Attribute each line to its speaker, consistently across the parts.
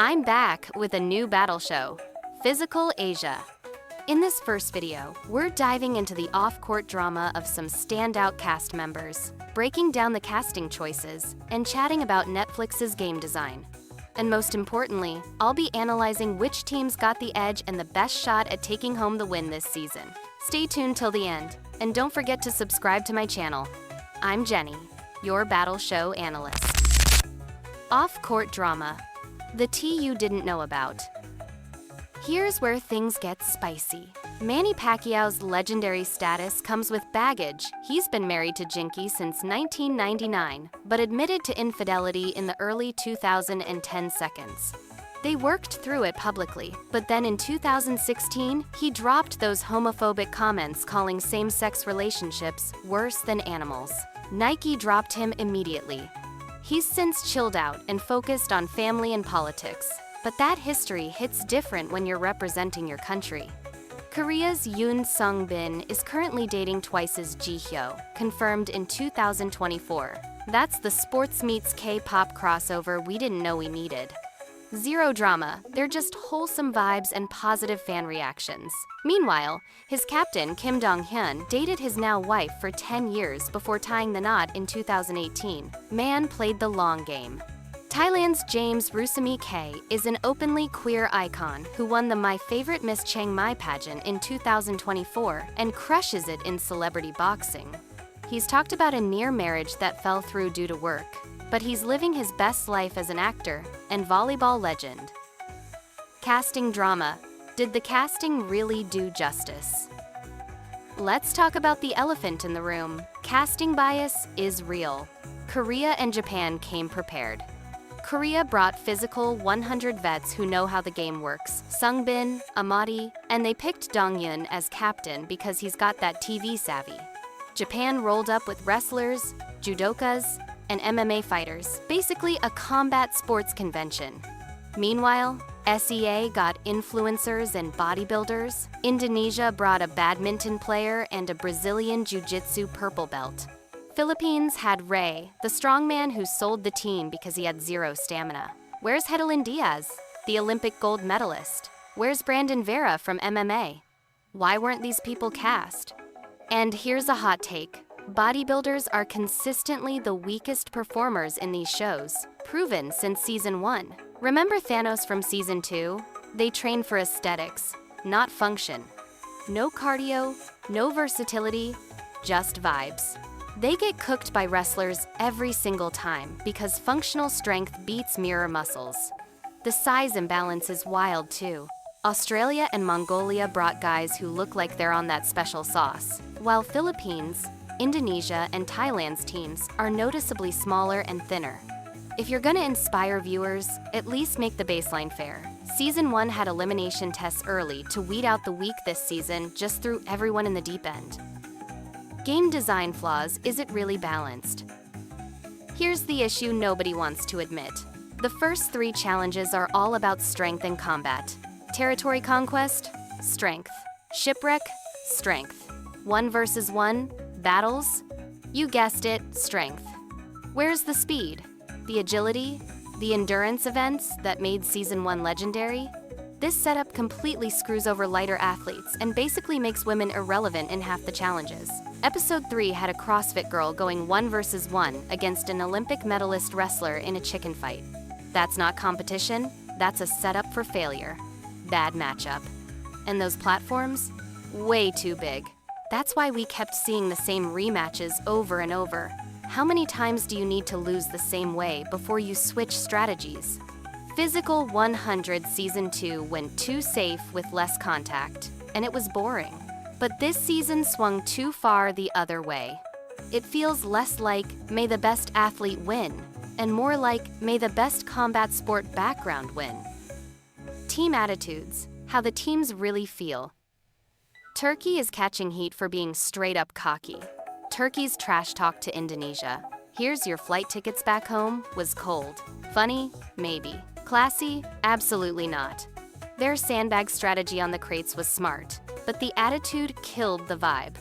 Speaker 1: I'm back with a new battle show, Physical Asia. In this first video, we're diving into the off-court drama of some standout cast members, breaking down the casting choices, and chatting about Netflix's game design. And most importantly, I'll be analyzing which teams got the edge and the best shot at taking home the win this season. Stay tuned till the end, and don't forget to subscribe to my channel. I'm Jenny, your battle show analyst. Off-court drama. The tea you didn't know about. Here's where things get spicy. Manny Pacquiao's legendary status comes with baggage. He's been married to Jinky since 1999, but admitted to infidelity in the early 2010 seconds. They worked through it publicly, but then in 2016, he dropped those homophobic comments calling same-sex relationships worse than animals. Nike dropped him immediately. He's since chilled out and focused on family and politics, but that history hits different when you're representing your country. Korea's Yoon Sung-bin is currently dating Twice's Ji-hyo, confirmed in 2024. That's the sports meets K-pop crossover we didn't know we needed. Zero drama, they're just wholesome vibes and positive fan reactions. Meanwhile, his captain Kim Dong-hyun dated his now wife for 10 years before tying the knot in 2018. Man played the long game. Thailand's James Rusami K is an openly queer icon who won the My Favorite Miss Chiang Mai pageant in 2024 and crushes it in celebrity boxing. He's talked about a near marriage that fell through due to work, but he's living his best life as an actor and volleyball legend. Casting drama. Did the casting really do justice? Let's talk about the elephant in the room. Casting bias is real. Korea and Japan came prepared. Korea brought physical 100 vets who know how the game works, Sung-bin, Amadi, and they picked Dong-hyun as captain because he's got that TV savvy. Japan rolled up with wrestlers, judokas, and MMA fighters, basically a combat sports convention. Meanwhile, SEA got influencers and bodybuilders. Indonesia brought a badminton player and a Brazilian jiu-jitsu purple belt. Philippines had Ray, the strongman who sold the team because he had zero stamina. Where's Hedalin Diaz, the Olympic gold medalist? Where's Brandon Vera from MMA? Why weren't these people cast? And here's a hot take. Bodybuilders are consistently the weakest performers in these shows, proven since season 1. Remember Thanos from season 2? They train for aesthetics, not function. No cardio, no versatility, just vibes. They get cooked by wrestlers every single time because functional strength beats mirror muscles. The size imbalance is wild too. Australia and Mongolia brought guys who look like they're on that special sauce, while Philippines, Indonesia, and Thailand's teams are noticeably smaller and thinner. If you're gonna inspire viewers, at least make the baseline fair. Season 1 had elimination tests early to weed out the weak this season, just threw everyone in the deep end. Game design flaws. Is it really balanced? Here's the issue nobody wants to admit. The first 3 challenges are all about strength and combat. Territory conquest, strength. Shipwreck, strength. 1 versus 1, battles, you guessed it, strength. Where's the speed? The agility? The endurance events that made season 1 legendary? This setup completely screws over lighter athletes and basically makes women irrelevant in half the challenges. Episode 3 had a CrossFit girl going 1 versus 1 against an Olympic medalist wrestler in a chicken fight. That's not competition, that's a setup for failure. Bad matchup. And those platforms? Way too big. That's why we kept seeing the same rematches over and over. How many times do you need to lose the same way before you switch strategies? Physical 100 Season 2 went too safe with less contact, and it was boring. But this season swung too far the other way. It feels less like, may the best athlete win, and more like, may the best combat sport background win. Team attitudes, how the teams really feel. Turkey is catching heat for being straight up cocky. Turkey's trash talk to Indonesia, here's your flight tickets back home, was cold. Funny? Maybe. Classy? Absolutely not. Their sandbag strategy on the crates was smart, but the attitude killed the vibe.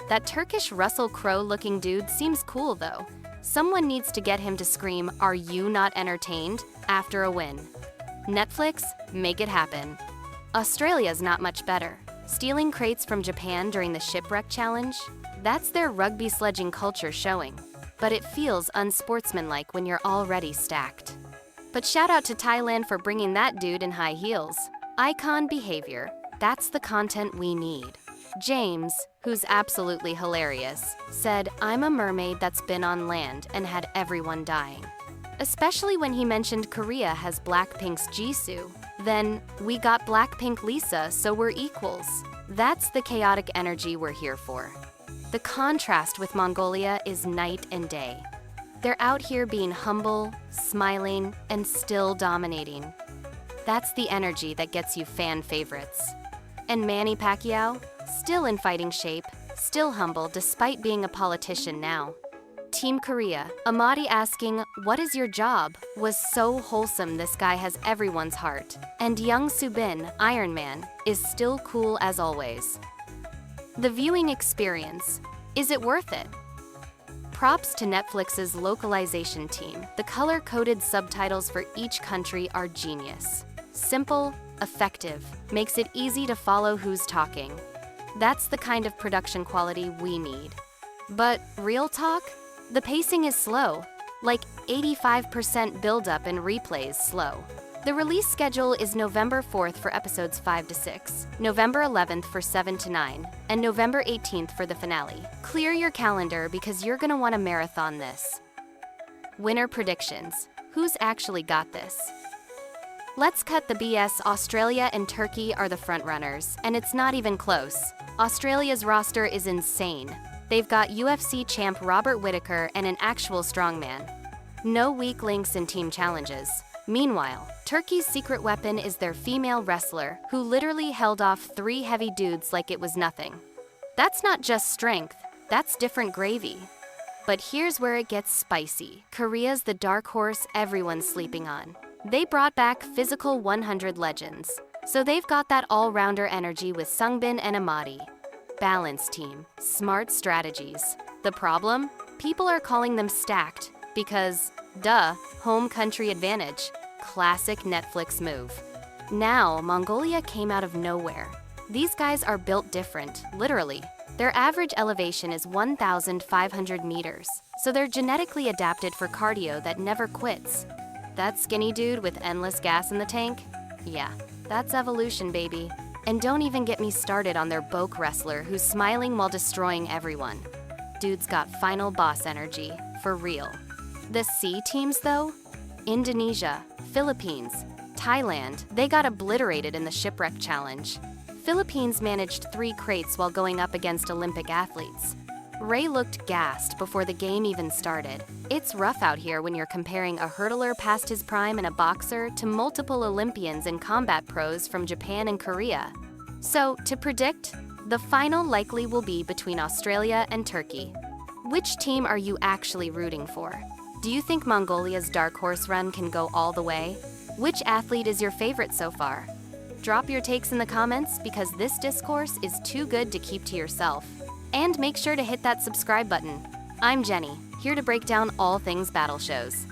Speaker 1: That Turkish Russell Crowe-looking dude seems cool though. Someone needs to get him to scream, "Are you not entertained?" after a win. Netflix, make it happen. Australia's not much better. Stealing crates from Japan during the shipwreck challenge? That's their rugby sledging culture showing. But it feels unsportsmanlike when you're already stacked. But shout out to Thailand for bringing that dude in high heels. Icon behavior. That's the content we need. James, who's absolutely hilarious, said, "I'm a mermaid that's been on land and had everyone dying." Especially when he mentioned Korea has Blackpink's Jisoo. Then, we got Blackpink Lisa, so we're equals. That's the chaotic energy we're here for. The contrast with Mongolia is night and day. They're out here being humble, smiling, and still dominating. That's the energy that gets you fan favorites. And Manny Pacquiao, still in fighting shape, still humble despite being a politician now. Team Korea, Amadi asking, "What is your job?" was so wholesome. This guy has everyone's heart. And Young Subin, Iron Man, is still cool as always. The viewing experience. Is it worth it? Props to Netflix's localization team. The color-coded subtitles for each country are genius. Simple, effective, makes it easy to follow who's talking. That's the kind of production quality we need. But real talk? The pacing is slow, like 85% build-up and replays slow. The release schedule is November 4th for episodes 5 to 6, November 11th for 7 to 9, and November 18th for the finale. Clear your calendar because you're gonna want to marathon this. Winner predictions. Who's actually got this? Let's cut the BS. Australia and Turkey are the frontrunners, and it's not even close. Australia's roster is insane. They've got UFC champ Robert Whittaker and an actual strongman. No weak links in team challenges. Meanwhile, Turkey's secret weapon is their female wrestler, who literally held off 3 heavy dudes like it was nothing. That's not just strength, that's different gravy. But here's where it gets spicy. Korea's the dark horse everyone's sleeping on. They brought back physical 100 legends, so they've got that all-rounder energy with Sungbin and Amadi. Balanced team, smart strategies. The problem? People are calling them stacked because, duh, home country advantage. Classic Netflix move. Now, Mongolia came out of nowhere. These guys are built different, literally. Their average elevation is 1,500 meters, so they're genetically adapted for cardio that never quits. That skinny dude with endless gas in the tank? Yeah, that's evolution, baby. And don't even get me started on their Boke wrestler who's smiling while destroying everyone. Dude's got final boss energy, for real. The C teams though? Indonesia, Philippines, Thailand, they got obliterated in the shipwreck challenge. Philippines managed 3 crates while going up against Olympic athletes. Ray looked gassed before the game even started. It's rough out here when you're comparing a hurdler past his prime and a boxer to multiple Olympians and combat pros from Japan and Korea. So, to predict, the final likely will be between Australia and Turkey. Which team are you actually rooting for? Do you think Mongolia's dark horse run can go all the way? Which athlete is your favorite so far? Drop your takes in the comments because this discourse is too good to keep to yourself. And make sure to hit that subscribe button. I'm Jenny, here to break down all things battle shows.